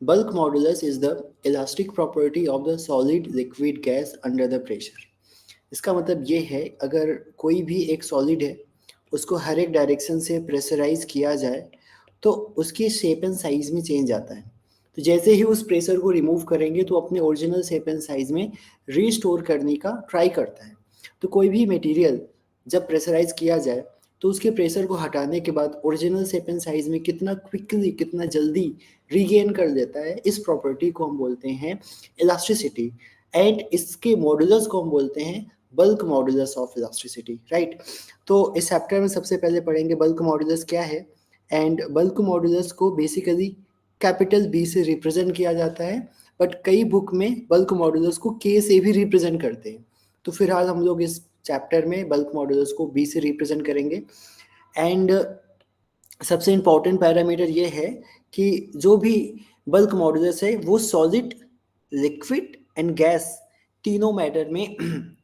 Bulk modulus is the elastic property of the solid liquid gas under the pressure. इसका मतलब ये है, अगर कोई भी एक सॉलिड है उसको हर एक डायरेक्शन से प्रेशराइज किया जाए तो उसकी शेप एंड साइज में चेंज आता है। तो जैसे ही उस प्रेशर को रिमूव करेंगे तो अपने ओरिजिनल शेप एंड साइज में रीस्टोर करने का ट्राई करता है। तो कोई भी मटेरियल जब प्रेशराइज किया जाए तो उसके प्रेशर को हटाने के बाद ओरिजिनल शेप एंड साइज में कितना क्विकली, कितना जल्दी रीगेन कर देता है, इस प्रॉपर्टी को हम बोलते हैं इलास्टिसिटी। एंड इसके मॉडुलस को हम बोलते हैं bulk modulus of elasticity, right. तो इस चैप्टर में सबसे पहले पढ़ेंगे बल्क मॉडुलस क्या है। एंड बल्क मॉडुलस को बेसिकली कैपिटल बी से रिप्रेजेंट किया जाता है, बट कई बुक में बल्क मॉडुलस को के से भी रिप्रेजेंट करते हैं। तो फिलहाल हम लोग इस चैप्टर में बल्क मॉडुलस को बी से रिप्रेजेंट करेंगे। एंड सबसे इम्पॉर्टेंट पैरामीटर ये है कि जो भी बल्क मॉडुलस है वो सॉलिड, लिक्विड एंड गैस तीनों मैटर में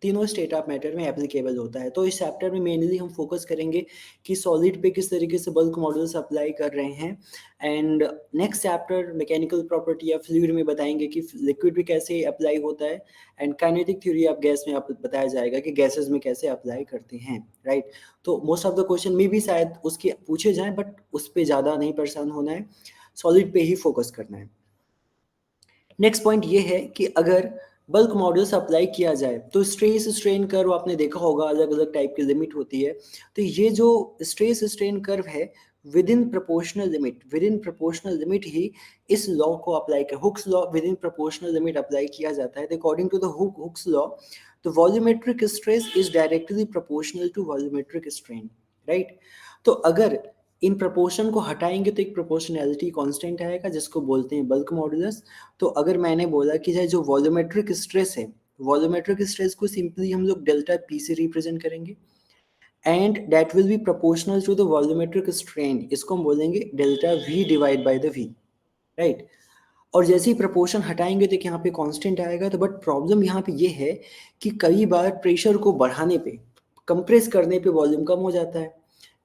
तीनों स्टेट ऑफ मैटर में एप्लीकेबल होता है। तो इस चैप्टर में मेनली हम फोकस करेंगे कि सॉलिड पे किस तरीके से बल्क मॉडुलस अप्लाई कर रहे हैं। And next chapter mechanical property या फ्लूइड में बताएंगे कि लिक्विड भी कैसे अप्लाई होता है। And kinetic theory of gas में आप बताया जाएगा कि गैसेस में कैसे अप्लाई करते हैं, राइट। तो मोस्ट ऑफ द क्वेश्चन में भी शायद उसके पूछे जाएं, बट उस पर ज़्यादा नहीं परेशान होना है, सॉलिड पे ही फोकस करना है। नेक्स्ट पॉइंट ये है कि अगर बल्क मॉडल्स अप्लाई किया जाए तो स्ट्रेस स्ट्रेन कर्व आपने देखा होगा, अलग अलग टाइप की लिमिट होती है। तो ये जो स्ट्रेस स्ट्रेन कर्व है विद इन प्रोपोर्शनल लिमिट ही इस लॉ को अप्लाई कर, Hooke's law within proportional limit apply किया जाता है। According to the Hooke's law the volumetric stress is directly proportional to volumetric strain, right. तो अगर इन प्रपोर्शन को हटाएंगे तो एक प्रोपोर्शनैलिटी कांस्टेंट आएगा जिसको बोलते हैं बल्क मॉडुलस। तो अगर मैंने बोला कि जो वॉल्यूमेट्रिक स्ट्रेस है, वॉल्यूमेट्रिक स्ट्रेस को सिंपली हम लोग डेल्टा पी से रिप्रेजेंट करेंगे and that will be proportional to the volumetric strain, इसको हम बोलेंगे delta V divide by the V, right. और जैसे ही प्रपोर्शन हटाएंगे तो यहाँ पे कांस्टेंट आएगा। तो बट प्रॉब्लम यहाँ पे ये है कि कई बार प्रेशर को बढ़ाने पे, कंप्रेस करने पे वॉल्यूम कम हो जाता है।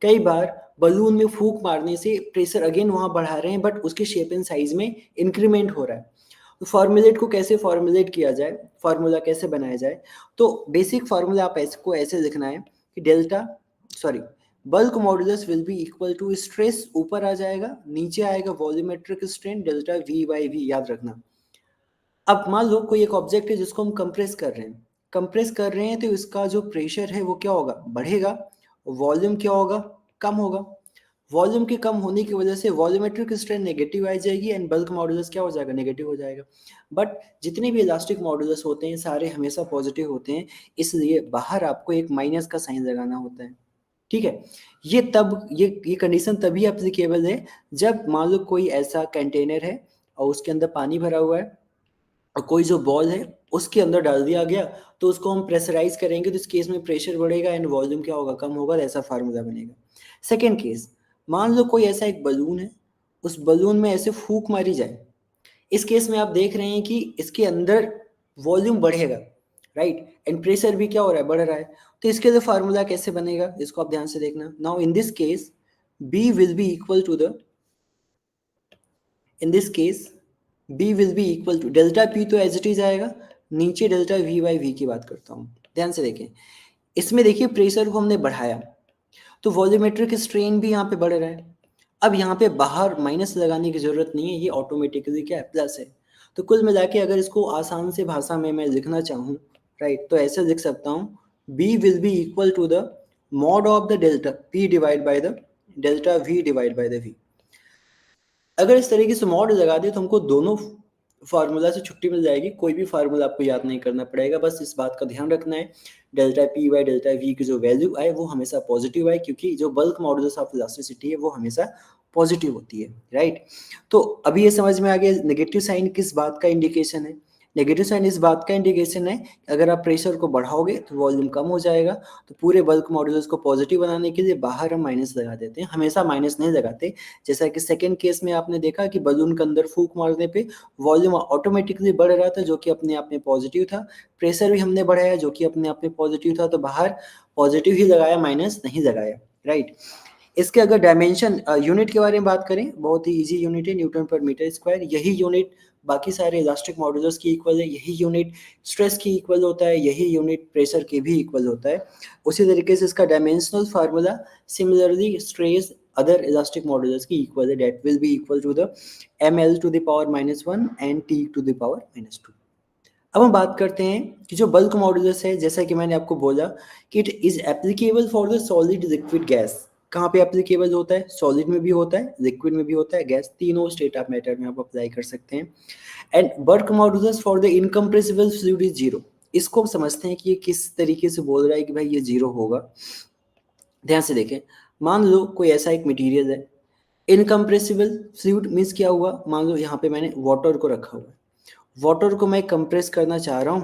कई बार बलून में फूंक मारने से प्रेशर अगेन वहां बढ़ा रहे हैं बट उसके शेप एंड साइज में इंक्रीमेंट हो रहा है। तो फॉर्मुलेट को कैसे फॉर्मुलेट किया जाए, फार्मूला कैसे बनाया जाए। तो बेसिक फार्मूला आप को ऐसे लिखना है कि delta sorry bulk modulus will be equal to, stress ऊपर आ जाएगा, नीचे आएगा volumetric strain delta V by V, याद रखना। अब मान लो कोई एक ऑब्जेक्ट है जिसको हम कंप्रेस कर रहे हैं तो इसका जो प्रेशर है वो क्या होगा, बढ़ेगा। वॉल्यूम क्या होगा, कम होगा। वॉल्यूम के कम होने की वजह से वॉल्यूमेट्रिक स्ट्रेन नेगेटिव आ जाएगी एंड बल्क मॉडुलस क्या हो जाएगा, नेगेटिव हो जाएगा। बट जितने भी इलास्टिक मॉडुलस होते हैं सारे हमेशा पॉजिटिव होते हैं, इसलिए बाहर आपको एक माइनस का साइन लगाना होता है, ठीक है। ये कंडीशन तभी एप्लीकेबल है जब मान लो कोई ऐसा कंटेनर है और उसके अंदर पानी भरा हुआ है और कोई जो बॉल है उसके अंदर डाल दिया गया, तो उसको हम प्रेशराइज करेंगे तो इस केस में प्रेशर बढ़ेगा एंड वॉल्यूम क्या होगा, कम होगा। ऐसा फार्मूला बनेगा। सेकेंड केस, मान लो कोई ऐसा एक बलून है, उस बलून में ऐसे फूंक मारी जाए। इस केस में आप देख रहे हैं कि इसके अंदर वॉल्यूम बढ़ेगा, राइट, एंड प्रेशर भी क्या हो रहा है, बढ़ रहा है। तो इसके लिए फार्मूला कैसे बनेगा, इसको आप ध्यान से देखना। Now in this case B will be equal to the, in this case B will be equal to delta P तो एज इट इज आएगा, नीचे डेल्टा V बाई V की बात करता हूँ। ध्यान से देखें, इसमें देखिए प्रेशर को हमने बढ़ाया तो वॉल्यूमेट्रिक स्ट्रेन भी यहाँ पे बढ़ रहा है। अब यहाँ पे बाहर माइनस लगाने की जरूरत नहीं है, ये ऑटोमेटिकली क्या है, प्लस है। तो कुल मिला के अगर इसको आसान से भाषा में मैं लिखना चाहूँ, राइट, तो ऐसे लिख सकता हूँ B will be equal to the mod of the delta P divide by the delta V divide by the V। अगर इस तरीके से मॉड लगा दे तो हमको दोनों फार्मूला से छुट्टी मिल जाएगी, कोई भी फार्मूला आपको याद नहीं करना पड़ेगा। बस इस बात का ध्यान रखना है delta P by delta V की जो वैल्यू आए वो हमेशा पॉजिटिव आए, क्योंकि जो बल्क मॉडुलस ऑफ इलास्टिसिटी है वो हमेशा पॉजिटिव होती है, राइट। तो अभी ये समझ में आ गया नेगेटिव साइन किस बात का इंडिकेशन है। नेगेटिव साइन इस बात का इंडिकेशन है कि अगर आप प्रेशर को बढ़ाओगे तो वॉल्यूम कम हो जाएगा। तो पूरे बल्क मॉडुलस को पॉजिटिव बनाने के लिए बाहर हम माइनस लगा देते हैं, हमेशा माइनस नहीं लगाते। जैसा कि सेकेंड केस में आपने देखा कि बलून के अंदर फूंक मारने पे वॉल्यूम ऑटोमेटिकली बढ़ रहा था जो कि अपने आप में पॉजिटिव था, प्रेशर भी हमने बढ़ाया जो कि अपने आप में पॉजिटिव था, तो बाहर पॉजिटिव ही लगाया, माइनस नहीं लगाया, राइट। इसके अगर डायमेंशन यूनिट के बारे में बात करें, बहुत ही इजी यूनिट है, न्यूटन पर मीटर स्क्वायर। यही यूनिट बाकी सारे इलास्टिक मॉड्यूलस की इक्वल है, यही यूनिट स्ट्रेस की इक्वल होता है, यही यूनिट प्रेशर के भी इक्वल होता है। उसी तरीके से इसका dimensional formula similarly stress other elastic modulus की इक्वल है, that will be equal to the ml to the power -1 and t to the power -2। अब हम बात करते हैं कि जो बल्क मॉड्यूलस है, जैसा कि मैंने आपको बोला कि it is applicable for the solid, liquid, gas. कहाँ पे एप्लीकेबल होता है? सॉलिड में भी होता है, लिक्विड में भी होता है, गैस, तीनों स्टेट ऑफ मैटर में आप अप्लाई कर सकते हैं। And bulk modulus for the incompressible fluid is zero. इसको हम समझते हैं कि ये किस तरीके से बोल रहा है कि भाई ये जीरो होगा। ध्यान से देखें, मान लो कोई ऐसा एक मटेरियल है, इनकम्प्रेसिबल फ्लूइड मीन्स क्या हुआ, मान लो यहाँ पे मैंने वाटर को रखा हुआ है, वाटर को मैं कंप्रेस करना चाह रहा हूँ,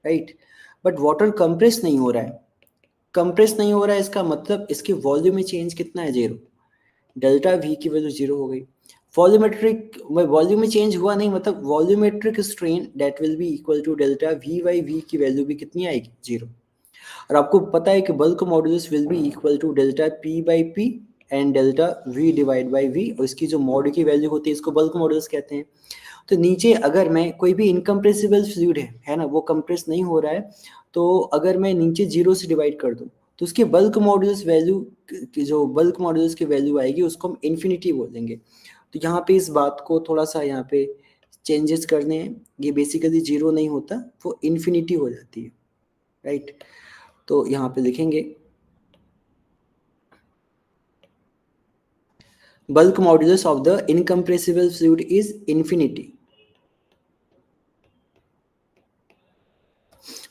राइट, बट वाटर कंप्रेस नहीं हो रहा है। कंप्रेस नहीं हो रहा है इसका मतलब इसके वॉल्यूम में चेंज कितना है? जीरो। डेल्टा वी की वैल्यू जीरो हो गई। वॉल्यूमेट्रिक वॉल्यूम में चेंज हुआ नहीं, मतलब volumetric strain that will be equal to delta V by V की वैल्यू भी कितनी आएगी? जीरो। और आपको पता है कि bulk modulus will be equal to delta P by P and delta V divide by V, और इसकी जो मॉड की वैल्यू होती है इसको बल्क मॉड्यूलस कहते हैं। तो नीचे अगर मैं कोई भी इनकम्प्रेसिबल फ्लूइड है ना, वो कंप्रेस नहीं हो रहा है, तो अगर मैं नीचे जीरो से डिवाइड कर दूं तो उसके बल्क मॉड्यूलस वैल्यू की, जो बल्क मॉड्यूलस की वैल्यू आएगी उसको हम इन्फिनिटी बोलेंगे। तो यहाँ पे इस बात को थोड़ा सा यहाँ पे चेंजेस करने हैं, ये बेसिकली जीरो नहीं होता, वो इन्फिनिटी हो जाती है, राइट। तो यहाँ पे लिखेंगे bulk modulus of the incompressible fluid is infinity.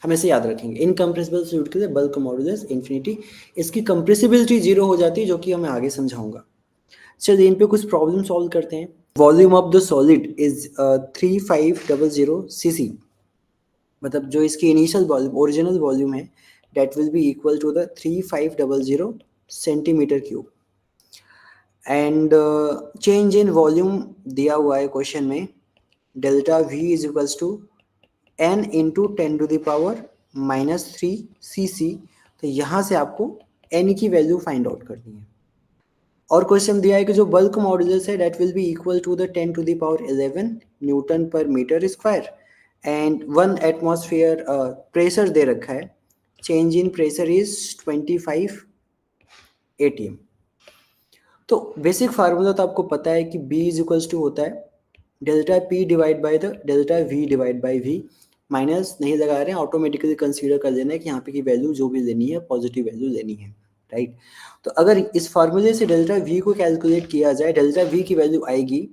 हम ऐसे याद रखेंगे, इनकम्प्रेसिबल फ्लूइड के लिए बल्क मॉड्यूलस इन्फिनिटी, इसकी कंप्रेसिबिलिटी जीरो हो जाती है, जो कि मैं आगे समझाऊंगा। चलिए इन पे कुछ प्रॉब्लम सॉल्व करते हैं। Volume of the solid is 3500 cc, मतलब जो इसकी इनिशियल वॉल्यूम, ओरिजिनल वॉल्यूम है, that will be equal to the 3500 centimetre cube. And change in volume दिया हुआ है क्वेश्चन में, delta V is equals to n into 10 to the power -3 cc। तो यहाँ से आपको n की वैल्यू फाइंड आउट करनी है। और क्वेश्चन दिया है कि जो बल्क मॉड्यूलस है that will be equal to the 10 to the power 11 newton per metre square and 1 atmosphere pressure दे रखा है, change in pressure is 25 atm। तो बेसिक फार्मूला तो आपको पता है कि B इज इक्वल्स टू होता है delta P divide by the delta V divide by V। Minus नहीं लगा रहे हैं, ऑटोमेटिकली कंसीडर कर लेना है कि यहाँ पे की वैल्यू जो भी लेनी है पॉजिटिव वैल्यू लेनी है, राइट। तो अगर इस फार्मूले से डेल्टा V को कैलकुलेट किया जाए, डेल्टा V की वैल्यू आएगी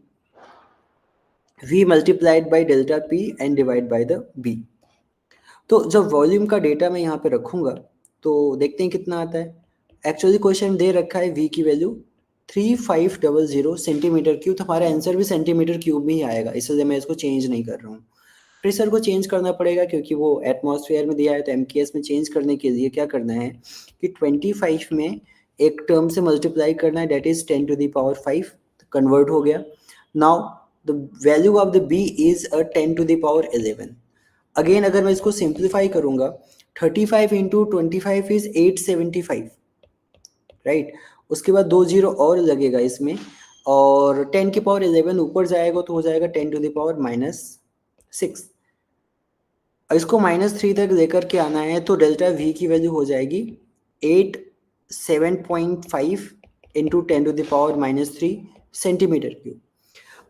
V multiplied by delta P and divide by the B। तो जब वॉल्यूम का डेटा मैं यहाँ पे रखूंगा तो देखते हैं कितना आता है। एक्चुअली क्वेश्चन दे रखा है V की वैल्यू 3500 सेंटीमीटर क्यूब, तो हमारा आंसर भी सेंटीमीटर क्यूब में ही आएगा, इसलिए मैं इसको चेंज नहीं कर रहा हूँ। प्रेशर को चेंज करना पड़ेगा क्योंकि वो एटमॉस्फेयर में दिया है, तो MKS में चेंज करने के लिए क्या करना है कि 25 में एक टर्म से मल्टीप्लाई करना है, that is 10 to the power 5, convert हो गया। Now the value of the B is 10 to the power 11। Again अगर मैं इसको सिंप्लीफाई करूंगा, 35 इंटू 25 इज 875, राइट। उसके बाद 2 जीरो और लगेगा इसमें, और 10 की पावर 11 ऊपर जाएगा तो हो जाएगा 10 टू द पावर -6। इसको -3 तक लेकर के आना है, तो डेल्टा V की वैल्यू हो जाएगी 87.5 into 10 to the power -3 centimetre cube.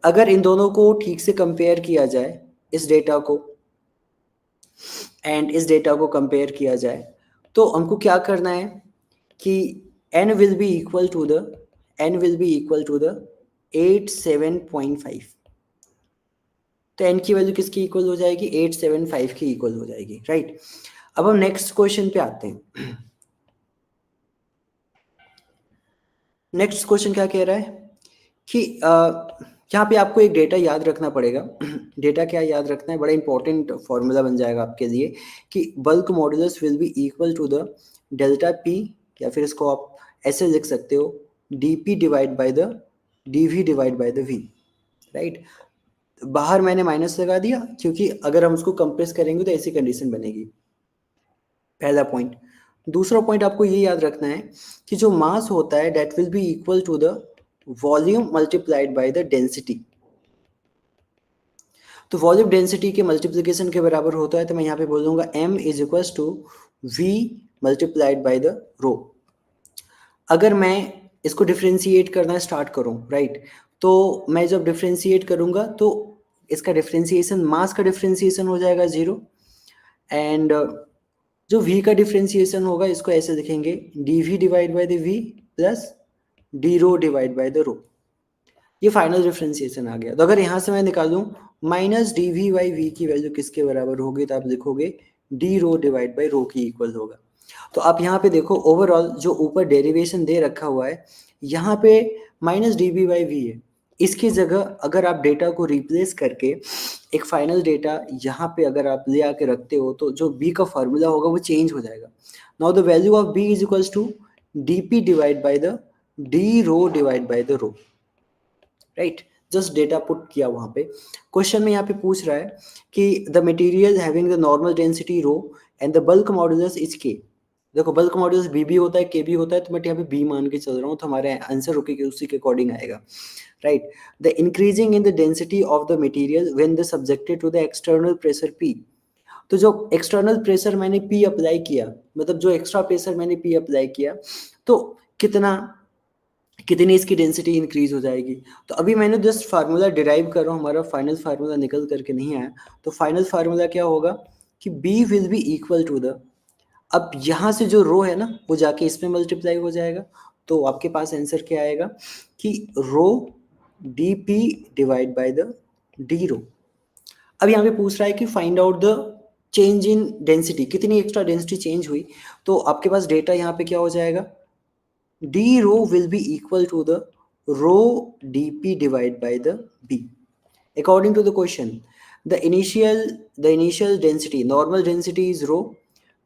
अगर इन दोनों को ठीक से कंपेयर किया जाए, इस डेटा को एंड इस डेटा को कंपेयर किया जाए, तो हमको क्या करना है कि n will be equal to the 87.5। तो n की वैल्यू किसकी इक्वल हो जाएगी? 875 की इक्वल हो जाएगी, राइट। अब हम नेक्स्ट क्वेश्चन पे आते हैं। नेक्स्ट क्वेश्चन क्या कह रहा है कि यहाँ पे आपको एक डेटा याद रखना पड़ेगा। डेटा क्या याद रखना है? बड़ा इंपॉर्टेंट फॉर्मूला बन जाएगा आपके लिए कि bulk modulus will be equal to the delta P, या फिर इसको आप ऐसे लिख सकते हो dP divide by the dV divide by the V, right. बाहर मैंने माइनस लगा दिया क्योंकि अगर हम उसको कंप्रेस करेंगे तो ऐसी कंडीशन बनेगी, पहला पॉइंट। दूसरा पॉइंट आपको ये याद रखना है कि जो मास होता है that will be equal to the volume multiplied by the density. तो वॉल्यूम डेंसिटी के मल्टीप्लिकेशन के बराबर होता है, तो मैं यहाँ पे बोल दूंगा m is equal to v multiplied by the rho. अगर मैं इसको डिफ्रेंशिएट करना स्टार्ट करूं, राइट, तो मैं जब डिफ्रेंशिएट करूंगा तो इसका डिफ्रेंशिएशन, मास का डिफ्रेंशिएशन हो जाएगा 0, एंड जो v का डिफ्रेंशिएशन होगा इसको ऐसे लिखेंगे dv divide by the v plus d rho divide by the rho. ये फाइनल डिफरेंशिएशन आ गया। तो अगर यहाँ से मैं निकालूं minus d V by V की वैल्यू किसके बराबर होगी, तो आप लिखोगे d rho divide by rho की इक्वल होगा। तो आप यहाँ पे देखो ओवरऑल जो ऊपर डेरिवेशन दे रखा हुआ है यहाँ पे minus d V by V है, इसकी जगह अगर आप डेटा को रिप्लेस करके एक फाइनल डेटा यहाँ पे अगर आप ले आके रखते हो तो जो बी का फॉर्मूला होगा वो चेंज हो जाएगा। Now the value of B is equals to d P divide by the d rho divide by the rho, right. Just data put किया वहां पे। क्वेश्चन में यहाँ पे पूछ रहा है कि the material having the normal density rho and the bulk modulus is K. देखो बल्क मॉडुलस बी भी होता है के भी होता है, तो मैं यहाँ पे बी मान के चल रहा हूँ, तो हमारे आंसर रुके उसी के अकॉर्डिंग आएगा, right. The increasing in the density of the material when the subjected to the external pressure P. तो जो एक्सटर्नल प्रेशर मैंने पी अप्लाई किया, मतलब जो एक्स्ट्रा प्रेशर मैंने पी अप्लाई किया, तो कितनी इसकी डेंसिटी इंक्रीज हो जाएगी। तो अभी मैंने जस्ट फार्मूला डिराइव कर रहा हूँ, हमारा फाइनल फार्मूला निकल करके नहीं आया। तो फाइनल फार्मूला क्या होगा कि B will be equal to the, अब यहाँ से जो रो है ना वो जाके इसमें मल्टीप्लाई हो जाएगा, तो आपके पास आंसर क्या आएगा कि rho d P divide by the d rho. अब यहाँ पे पूछ रहा है कि find out the change in density, कितनी एक्स्ट्रा डेंसिटी चेंज हुई। तो आपके पास डेटा यहाँ पे क्या हो जाएगा, d rho will be equal to the rho dp divided by the b. According to the question, the initial density, normal density is rho,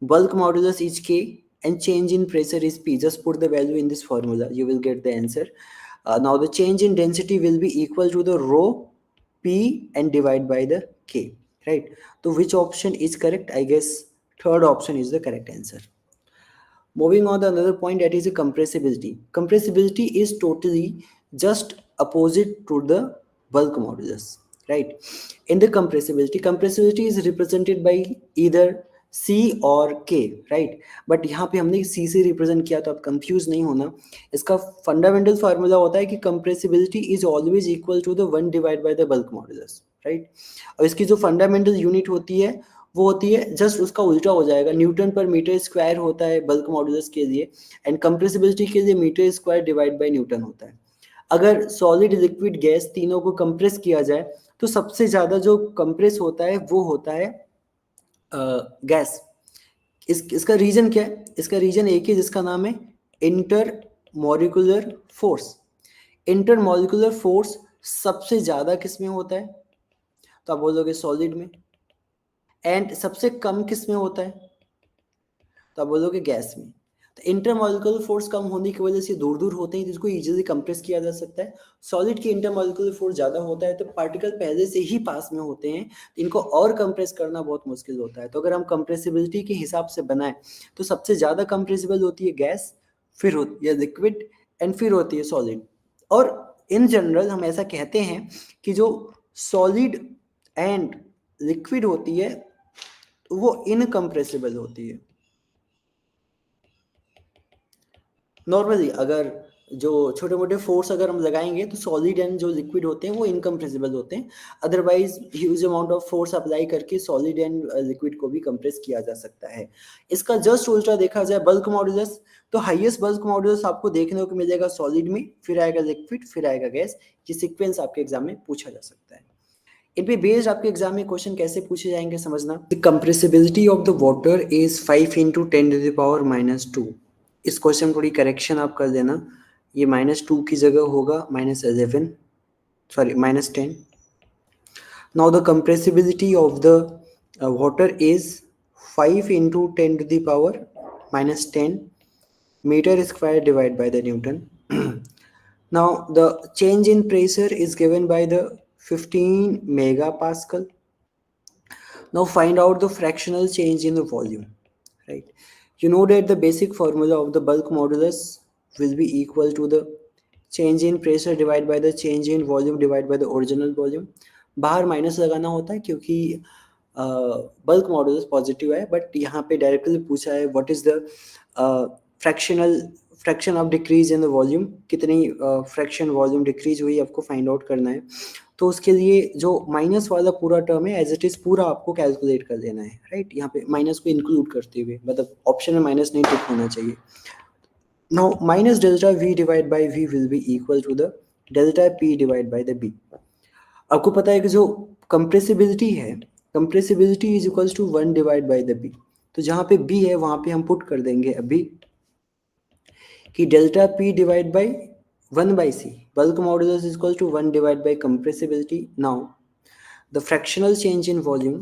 bulk modulus is k, and change in pressure is p. Just put the value in this formula, you will get the answer. Now the change in density will be equal to the rho p and divide by the k, right? So which option is correct? I guess third option is the correct answer. Moving on, the another point, that is a compressibility. Compressibility is totally just opposite to the bulk modulus, right? In the compressibility is represented by either C और K, right? But यहाँ पे हमने C से represent किया, तो आप confuse नहीं होना। इसका fundamental formula होता है कि compressibility is always equal to the 1 divided by the bulk modulus, right? और इसकी जो fundamental unit होती है वो होती है जस्ट उसका उल्टा हो जाएगा, न्यूटन पर मीटर स्क्वायर होता है बल्क मॉडुलस के लिए, एंड कंप्रेसिबिलिटी के लिए metre square divide by newton होता है। अगर सॉलिड लिक्विड गैस तीनों को कंप्रेस किया जाए तो सबसे ज्यादा जो कंप्रेस होता है वो होता है गैस। इसका रीजन क्या है? इसका रीजन एक ही जिसका नाम है inter molecular force. Inter molecular force सबसे ज्यादा किस में होता है? तो आप बोलोगे सॉलिड में। एंड सबसे कम किस में होता है? तो आप बोलोगे गैस में। तो इंटरमॉलिक्यूलर फोर्स कम होने की वजह से दूर दूर होते हैं, जिसको इजीली कंप्रेस किया जा सकता है। सॉलिड की इंटरमॉलिक्यूलर फोर्स ज्यादा होता है तो पार्टिकल पहले से ही पास में होते हैं, तो इनको और कंप्रेस करना बहुत मुश्किल होता है। तो अगर हम कंप्रेसिबिलिटी के हिसाब से बनाएं तो सबसे ज्यादा कंप्रेसिबल होती है गैस, फिर होती है लिक्विड, एंड फिर होती है सॉलिड। और इन जनरल हम ऐसा कहते हैं कि जो सॉलिड एंड लिक्विड होती है वो इनकम्प्रेसिबल होती है। नॉर्मली अगर जो छोटे मोटे फोर्स अगर हम लगाएंगे तो सॉलिड एंड जो लिक्विड होते हैं वो इनकम्प्रेसिबल होते हैं, otherwise huge amount of force apply करके सॉलिड एंड लिक्विड को भी कंप्रेस किया जा सकता है। इसका जस्ट उल्टा देखा जाए बल्क मॉडुलस, तो हाईएस्ट बल्क मॉडुलस आपको देखने को मिलेगा सॉलिड में, फिर आएगा लिक्विड, फिर आएगा गैस। ये सीक्वेंस आपके एग्जाम में पूछा जा सकता है। इन पे बेस्ड आपके एग्जाम में क्वेश्चन कैसे पूछे जाएंगे समझना। The compressibility of the water is 5 into 10 to the power -2। इस क्वेश्चन में थोड़ी करेक्शन आप कर देना, ये -2 की जगह होगा -11, sorry -10। Now the compressibility of the water is 5 into 10 to the power -10 meter square divided by the Newton. Now the change in pressure is given by the 15 megapascal. Now find out the fractional change in the volume, right? You know that the basic formula of the bulk modulus will be equal to the change in pressure divided by the change in volume divided by the original volume. बाहर minus लगाना होता है क्योंकि bulk modulus positive है, but यहाँ पे directly पूछा है what is the fraction of decrease in the volume, कितनी फ्रैक्शन वॉल्यूम डिक्रीज हुई आपको फाइंड आउट करना है। तो उसके लिए जो माइनस वाला पूरा टर्म है एज इट इज पूरा आपको कैलकुलेट कर देना है, राइट। यहाँ पे माइनस को इंक्लूड करते हुए, मतलब ऑप्शन में माइनस नहीं टिक होना चाहिए। Now minus delta V divided by V will be equal to the delta P divided by the B. आपको पता है कि जो कंप्रेसिबिलिटी है, compressibility is equals to 1 divide by the B। तो जहाँ पे B है वहाँ पे हम पुट कर देंगे अभी कि delta P divide bye 1 by C, bulk modulus is equal to 1 divided by compressibility. Now the fractional change in volume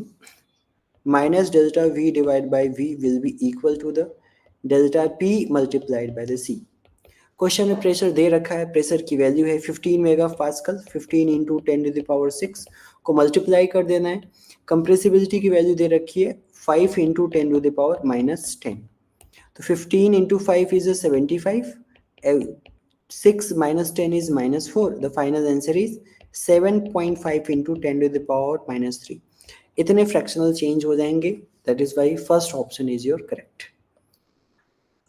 minus delta V divided by V will be equal to the delta P multiplied by the C। Question में pressure दे रखा है, pressure की value है 15 mega pascal, 15 into 10⁻6 को multiply कर देना है। कंप्रेसिबिलिटी की वैल्यू दे रखी है 5 इंटू 10⁻⁻10। तो 15 into 5 is 75, 6 minus 10 is -4. The final answer is 7.5 into 10⁻⁻3। इतने फ्रैक्शनल चेंज हो जाएंगे, that is why first option is your correct.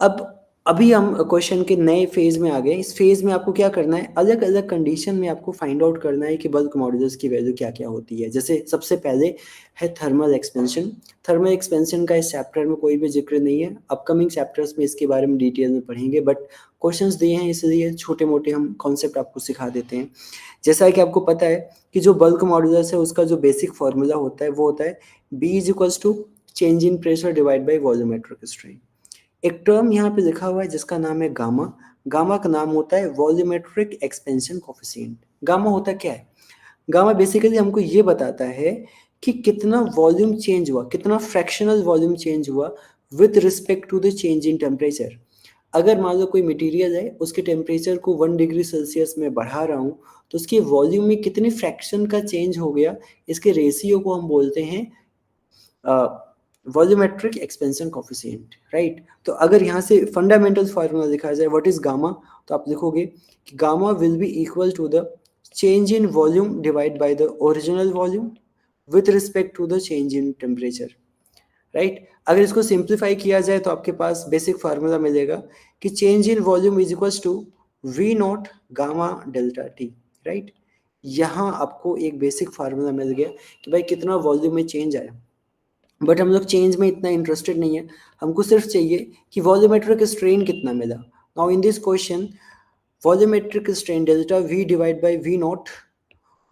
अब अभी हम क्वेश्चन के नए फेज में आ गए। इस फेज में आपको क्या करना है, अलग अलग कंडीशन में आपको फाइंड आउट करना है कि बल्क मॉडुलस की वैल्यू क्या क्या होती है। जैसे सबसे पहले है थर्मल एक्सपेंशन। थर्मल एक्सपेंशन का इस चैप्टर में कोई भी जिक्र नहीं है, अपकमिंग चैप्टर्स में इसके बारे में डिटेल में पढ़ेंगे, बट क्वेश्चंस दिए हैं इसलिए छोटे मोटे हम कॉन्सेप्ट आपको सिखा देते हैं। जैसा कि आपको पता है कि जो बल्क मॉडुलस है उसका जो बेसिक फॉर्मूला होता है वो होता है B is equals to change in pressure divide by volumetric strain. एक टर्म यहाँ पे लिखा हुआ है जिसका नाम है गामा। गामा का नाम होता है वॉल्यूमेट्रिक एक्सपेंशन कोफिशिएंट। गामा होता क्या है, गामा बेसिकली हमको ये बताता है कि कितना वॉल्यूम चेंज हुआ, कितना फ्रैक्शनल वॉल्यूम चेंज हुआ with respect to the change in temperature. अगर मान लो कोई मटेरियल है, उसके टेम्परेचर को 1 डिग्री सेल्सियस में बढ़ा रहा हूँ, तो उसके वॉल्यूम में कितनी फ्रैक्शन का चेंज हो गया, इसके रेशियो को हम बोलते हैं वॉल्यूमेट्रिक एक्सपेंशन कोफिशिएंट, राइट। तो अगर यहाँ से फंडामेंटल फार्मूला लिखा जाए व्हाट इज गामा, तो आप लिखोगे कि gamma will be equal to the change in volume divide by the original volume with respect to the change in temperature, right. अगर इसको सिंप्लीफाई किया जाए तो आपके पास बेसिक फार्मूला मिलेगा कि change in volume is equal to V naught gamma delta T, right. यहाँ आपको एक बेसिक फार्मूला मिल गया कि भाई कितना वॉल्यूम में चेंज आया। बट हम लोग चेंज में इतना इंटरेस्टेड नहीं है, हमको सिर्फ चाहिए कि वॉल्यूमेट्रिक स्ट्रेन कितना मिला। Now in this question volumetric strain delta V divide by V naught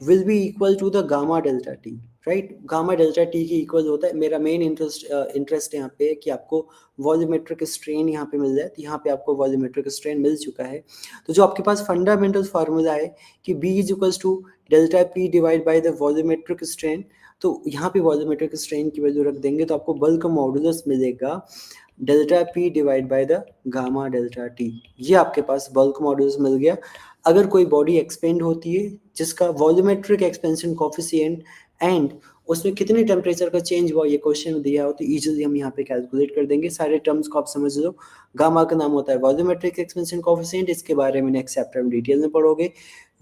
will be equal to the gamma delta T, right. Gamma delta T के इक्वल होता है। मेरा मेन इंटरेस्ट यहाँ पे है कि आपको वॉल्यूमेट्रिक स्ट्रेन यहाँ पे मिल जाए, तो यहाँ पे आपको वॉल्यूमेट्रिक स्ट्रेन मिल चुका है। तो जो आपके पास फंडामेंटल फार्मूला है कि B is equals to delta P divide by the volumetric strain, तो यहाँ पे वॉल्यूमेट्रिक स्ट्रेन की वैल्यू रख देंगे तो आपको बल्क मॉडुलस मिलेगा delta P divide by the gamma delta T। ये आपके पास बल्क मॉडुलस मिल गया। अगर कोई बॉडी एक्सपेंड होती है जिसका वॉल्यूमेट्रिक एक्सपेंशन कोफिशिएंट एंड उसमें कितने टेम्परेचर का चेंज हुआ ये क्वेश्चन दिया हो, तो इजीली हम यहाँ पे कैलकुलेट कर देंगे। सारे टर्म्स को आप समझ लो। गामा का नाम होता है वॉल्यूमेट्रिक एक्सपेंशन कोफिशिएंट, इसके बारे में नेक्स्ट चैप्टर में डिटेल में पढ़ोगे।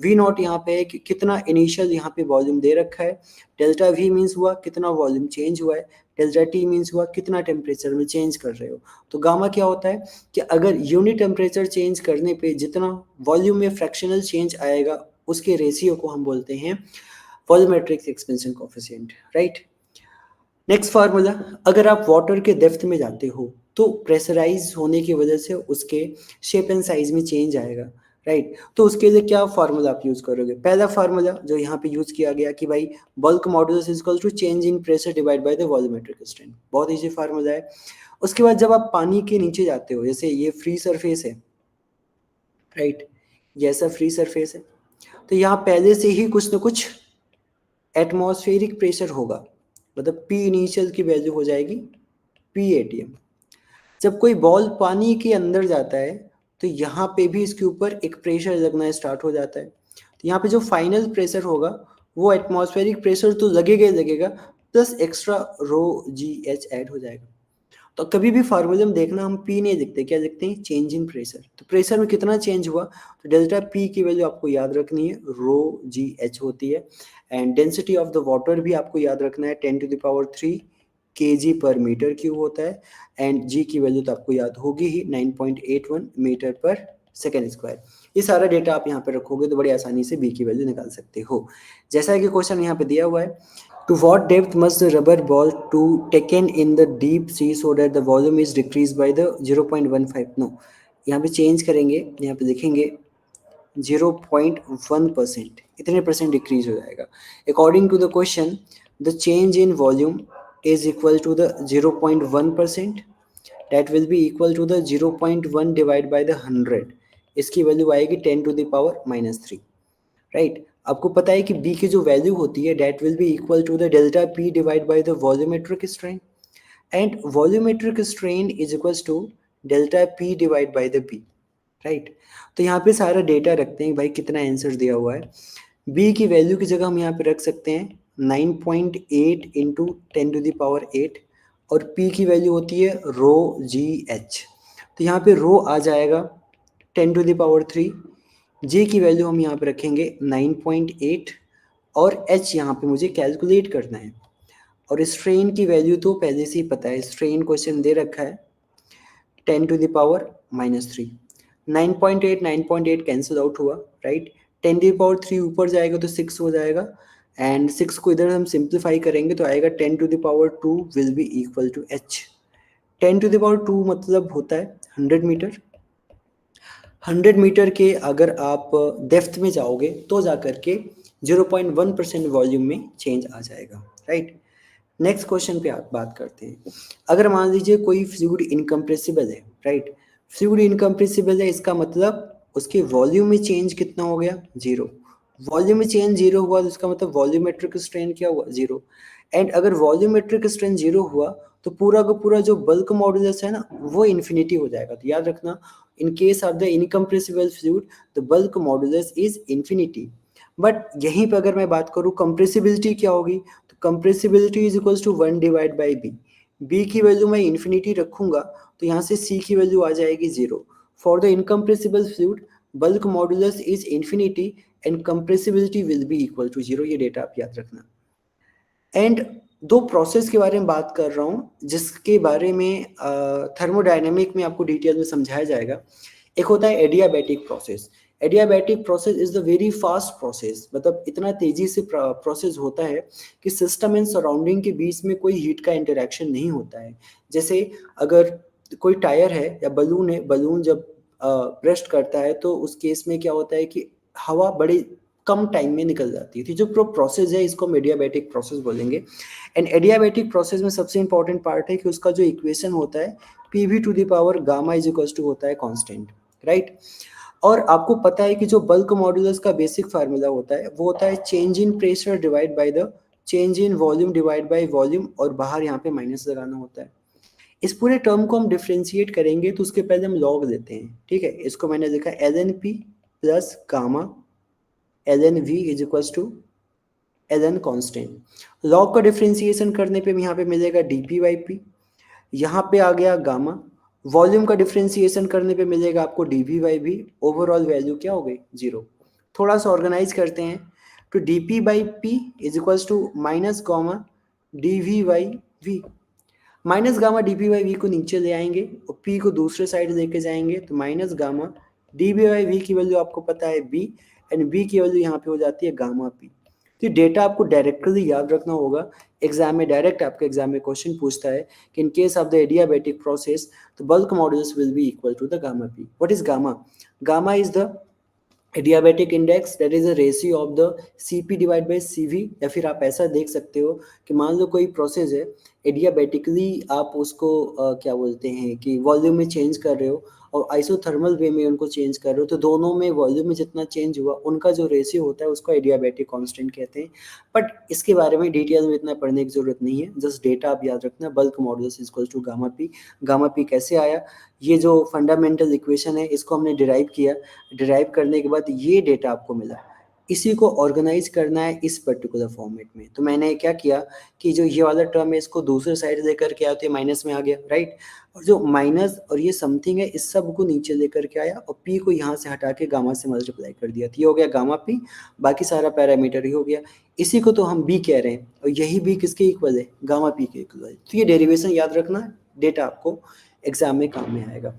V नॉट यहाँ पे है कि कितना इनिशियल यहाँ पे वॉल्यूम दे रखा है, डेल्टा V मीन्स हुआ कितना वॉल्यूम चेंज हुआ है, डेल्टा T मीन्स हुआ कितना टेम्परेचर में चेंज कर रहे हो। तो गामा क्या होता है कि अगर यूनिट टेम्परेचर चेंज करने पे जितना वॉल्यूम में फ्रैक्शनल चेंज आएगा उसके रेशियो को हम बोलते हैं volumetric expansion coefficient, right. Next formula, अगर आप वाटर के डेप्थ में जाते हो तो प्रेशराइज होने की वजह से उसके शेप एंड साइज में चेंज आएगा, राइट। तो उसके लिए क्या फार्मूला आप यूज करोगे, पहला फार्मूला जो यहाँ पे यूज किया गया कि भाई bulk modulus is equal to change in pressure divide by the volumetric strain, बहुत इजी फार्मूला है। उसके बाद जब आप पानी के नीचे जाते हो, जैसे ये फ्री सरफेस है, राइट, ये ऐसा फ्री सरफेस है, तो यहाँ पहले से ही कुछ न कुछ एटमॉस्फेरिक प्रेशर होगा, मतलब P इनिशियल की वैल्यू हो जाएगी P ATM। जब कोई बॉल पानी के अंदर जाता है तो यहाँ पे भी इसके ऊपर एक प्रेशर लगना स्टार्ट हो जाता है। तो यहाँ पे जो फाइनल प्रेशर होगा वो एटमॉस्फेरिक प्रेशर तो लगेगा ही लगेगा, plus extra ρ G H add हो जाएगा। तो कभी भी फार्मूले में देखना हम पी नहीं लिखते, क्या लिखते हैं, चेंज इन प्रेशर। तो प्रेशर में कितना चेंज हुआ, तो डेल्टा पी की वैल्यू आपको याद रखनी है, रो जी एच होती है। And density of the water भी आपको याद रखना है, 10⁻³ kg पर मीटर क्यूब होता है। एंड जी की वैल्यू तो आपको याद होगी ही, 9.81 मीटर पर सेकेंड स्क्वायर। ये सारा डेटा आप यहाँ पे रखोगे तो बड़ी आसानी से बी की वैल्यू निकाल सकते हो। जैसा कि क्वेश्चन यहाँ पे दिया हुआ है, to what depth must the rubber ball to taken in the deep sea so that the volume is decreased by the 0.15? No, यहाँ पे चेंज करेंगे, यहाँ पे लिखेंगे 0.1%, इतने परसेंट डिक्रीज हो जाएगा। According to the question the change in volume is equal to the 0.1%, that will be equal to the 0.1 divided by the 100, इसकी वैल्यू आएगी 10⁻³ राइट। आपको पता है कि B की जो वैल्यू होती है that will be equal to the delta P divided by the volumetric strain, and volumetric strain is equals to delta P divided by the B, right. तो यहाँ पे सारा डेटा रखते हैं भाई, कितना आंसर दिया हुआ है। B की वैल्यू की जगह हम यहाँ पे रख सकते हैं 9.8 इंटू 10⁸ और P की वैल्यू होती है रो जी एच। तो यहाँ पे रो आ जाएगा 10⁻³ जे की वैल्यू हम यहाँ पे रखेंगे 9.8 और एच यहाँ पे मुझे कैलकुलेट करना है। और स्ट्रेन की वैल्यू तो पहले से ही पता है, स्ट्रेन क्वेश्चन दे रखा है 10⁻³ 9.8 कैंसिल आउट हुआ राइट। 10⁻³ ऊपर जाएगा तो 6 हो जाएगा, एंड 6 को इधर हम सिंप्लीफाई करेंगे तो आएगा 10⁻² will be equal to H. 10⁻² मतलब होता है 100 मीटर। 100 मीटर के अगर आप डेप्थ में जाओगे तो जाकर के 0.1% वॉल्यूम में चेंज आ जाएगा राइट। नेक्स्ट क्वेश्चन पे आप बात करते हैं। अगर मान लीजिए कोई फ्लूइड इनकम्प्रेसिबल है राइट, फ्लूइड इनकम्प्रेसिबल है, इसका मतलब उसके वॉल्यूम में चेंज कितना हो गया, 0। वॉल्यूम में चेंज 0 हुआ तो इसका मतलब वॉल्यूमेट्रिक स्ट्रेन क्या हुआ, 0। एंड अगर वॉल्यूमेट्रिक स्ट्रेन 0 हुआ तो पूरा का पूरा जो बल्क मॉडुलस है ना वो इन्फिनिटी हो जाएगा। तो याद रखना, in case of the incompressible fluid the bulk modulus is infinity। But यहीं पर अगर मैं बात करूँ कंप्रेसिबिलिटी क्या होगी, तो compressibility is equals to 1 divide by B. B की वैल्यू मैं इन्फिनिटी रखूंगा तो यहाँ से सी की वैल्यू आ जाएगी 0। For the incompressible fluid bulk modulus is infinity and compressibility will be equal to 0। ये डेटा आप याद रखना। एंड दो प्रोसेस के बारे में बात कर रहा हूँ जिसके बारे में थर्मोडायनेमिक में आपको डिटेल में समझाया जाएगा। एक होता है adiabatic process. Adiabatic process is the very fast process, मतलब इतना तेजी से प्रोसेस होता है कि सिस्टम एंड सराउंडिंग के बीच में कोई हीट का इंटरेक्शन नहीं होता है। जैसे अगर कोई टायर है या बलून है, बलून जब ब्रस्ट करता है तो उस केस में क्या होता है कि हवा बड़ी कम टाइम में निकल जाती थी। जो प्रोसेस है इसको हम एडियाबैटिक प्रोसेस बोलेंगे। एंड एडियाबैटिक प्रोसेस में सबसे इंपॉर्टेंट पार्ट है कि उसका जो इक्वेशन होता है PV to the power gamma is equal to होता है कांस्टेंट राइट। और आपको पता है कि जो बल्क मॉडुलस का बेसिक फार्मूला होता है वो होता है change in pressure divide by the change in volume divide by volume, और बाहर यहाँ पे माइनस लगाना होता है। इस पूरे टर्म को हम डिफ्रेंशिएट करेंगे तो उसके पहले हम लॉग लेते हैं, ठीक है। इसको मैंने लिखा LNP plus gamma LNV is equals to LN constant. Log का डिफ्रेंशिएशन करने पे यहाँ पे मिलेगा dP/P, यहाँ पे आ गया गामा। वॉल्यूम का डिफ्रेंशिएशन करने पे मिलेगा आपको dV/V। ओवरऑल वैल्यू क्या हो गई, 0। थोड़ा सा ऑर्गेनाइज करते हैं तो dP/P is equals to minus gamma dV/V। Minus gamma dP/V को नीचे ले आएंगे और P को दूसरे साइड लेके जाएंगे तो माइनस गामा dV/V की वैल्यू आपको पता है B, एंड B की वैल्यू यहाँ पे हो जाती है गामा P। तो डेटा आपको डायरेक्टली याद रखना होगा। एग्जाम में डायरेक्ट आपके एग्जाम में क्वेश्चन पूछता है कि in case of the adiabatic process the bulk modulus will be equal to the gamma P। What is gamma? Gamma is the adiabatic index, that is a ratio of the CP divide by CV। या फिर आप ऐसा देख सकते हो कि मान लो कोई प्रोसेस है एडियाबैटिकली, आप उसको क्या बोलते हैं कि वॉल्यूम में चेंज कर रहे हो और आइसोथर्मल वे में उनको चेंज कर रहे हो, तो दोनों में वॉल्यूम में जितना चेंज हुआ उनका जो रेशियो होता है उसको एडियाबैटिक कांस्टेंट कहते हैं। बट इसके बारे में डिटेल में इतना पढ़ने की जरूरत नहीं है, जस्ट डेटा आप याद रखना, bulk modulus is equal to gamma P। Gamma P कैसे आया, ये जो फंडामेंटल इक्वेशन है इसको हमने डिराइव किया, डिराइव करने के बाद ये डेटा आपको मिला। इसी को ऑर्गेनाइज करना है इस पर्टिकुलर फॉर्मेट में। तो मैंने क्या किया कि जो ये वाला टर्म है इसको दूसरे साइड लेकर के आया तो ये माइनस में आ गया, राइट। और जो माइनस और ये समथिंग है इस सब को नीचे लेकर के आया और पी को यहाँ से हटा के गामा से मल्टीप्लाई कर दिया, तो ये हो गया गामा पी, बाकी सारा पैरामीटर ही हो गया। इसी को तो हम बी कह रहे हैं और यही बी किसके इक्वल है, गामा पी के इक्वल है। तो ये डेरिवेशन याद रखना, डेटा आपको एग्जाम में काम में आएगा।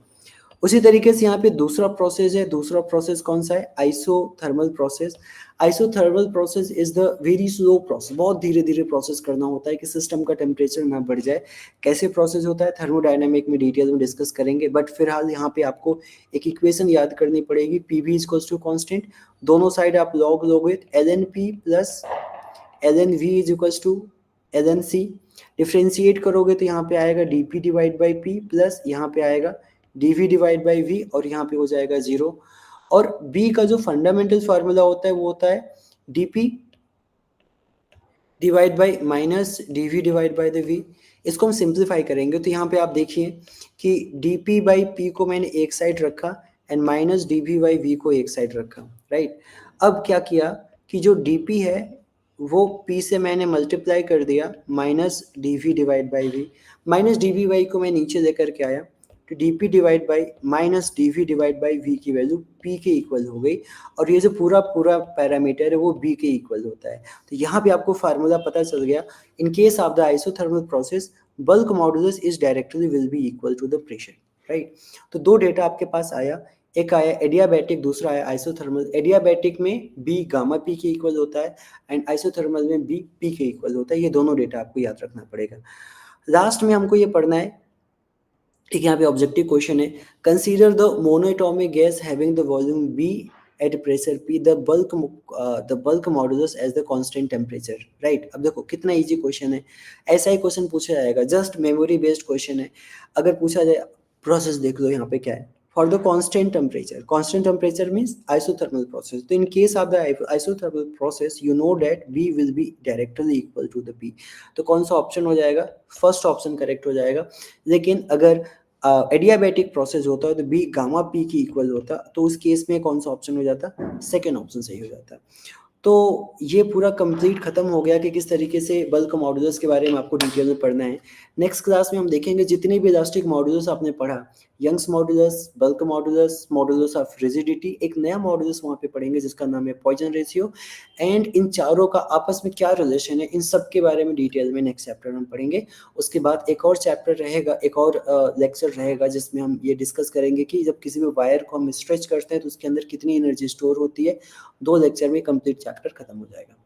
उसी तरीके से यहाँ पे दूसरा प्रोसेस है, दूसरा प्रोसेस कौन सा है, isothermal process. Isothermal process is the very slow process, बहुत धीरे धीरे प्रोसेस करना होता है कि सिस्टम का टेम्परेचर ना बढ़ जाए। कैसे प्रोसेस होता है थर्मोडायनेमिक में डिटेल में डिस्कस करेंगे, बट फिलहाल यहाँ पे आपको एक इक्वेशन याद करनी पड़ेगी, P V is to constant, दोनों साइड आप लॉग लोगे L N P plus L N V is equal to L N C. Differentiate करोगे तो यहाँ पे आएगा d P divide by P plus यहाँ पे आएगा dv डिवाइड बाई v और यहाँ पे हो जाएगा 0। और b का जो फंडामेंटल फार्मूला होता है वो होता है dp divide by minus dv divide by the v। इसको हम सिंप्लीफाई करेंगे तो यहाँ पे आप देखिए कि dp बाई p को मैंने एक साइड रखा and minus dv by v को एक साइड रखा, राइट। अब क्या किया कि जो dp है वो p से मैंने मल्टीप्लाई कर दिया minus dv divide by v, minus dv by को मैं नीचे लेकर के आया तो dp divide by minus dv divide by v की वैल्यू p के इक्वल हो गई और ये जो पूरा पूरा पैरामीटर है वो b के इक्वल होता है। तो यहाँ पे आपको फार्मूला पता चल गया, in case of the isothermal process bulk modulus is directly will be equal to the pressure, right. तो दो डेटा आपके पास आया, एक आया एडियाबैटिक, दूसरा आया आइसोथर्मल। एडियाबैटिक में b गामा p के इक्वल होता है एंड आइसोथर्मल में b p के इक्वल होता है। ये दोनों डेटा आपको याद रखना पड़ेगा। लास्ट में हमको ये पढ़ना है, ठीक है, यहाँ पे ऑब्जेक्टिव क्वेश्चन है, consider the monoatomic gas having the volume V at pressure P the bulk modulus as the constant temperature, right. अब देखो कितना इजी क्वेश्चन है, ऐसा ही क्वेश्चन पूछा जाएगा, जस्ट मेमोरी बेस्ड क्वेश्चन है। अगर पूछा जाए प्रोसेस देख लो यहाँ पे क्या है, for the constant temperature means isothermal process. तो in case of the isothermal process you know that B will be directly equal to the P. तो कौन सा ऑप्शन हो जाएगा, फर्स्ट ऑप्शन करेक्ट हो जाएगा। लेकिन अगर एडियाबैटिक प्रोसेस होता है तो बी गामा पी की इक्वल होता, तो उस केस में कौन सा ऑप्शन हो जाता, सेकेंड ऑप्शन सही हो जाता। तो ये पूरा कंप्लीट खत्म हो गया कि किस तरीके से बल्क मॉडुलस के बारे में आपको डिटेल में पढ़ना है। नेक्स्ट क्लास में हम देखेंगे जितने भी इलास्टिक मॉडुलस आपने पढ़ा, Young's modulus, bulk modulus, modulus of rigidity, एक नया मॉडुलस वहाँ पे पढ़ेंगे जिसका नाम है पॉइजन रेशियो, एंड इन चारों का आपस में क्या रिलेशन है इन सब के बारे में डिटेल में नेक्स्ट चैप्टर में पढ़ेंगे। उसके बाद एक और चैप्टर रहेगा, एक और लेक्चर रहेगा जिसमें हम ये डिस्कस करेंगे कि जब किसी भी वायर को हम स्ट्रेच करते हैं तो उसके अंदर कितनी एनर्जी स्टोर होती है। 2 लेक्चर में कंप्लीट चैप्टर खत्म हो जाएगा।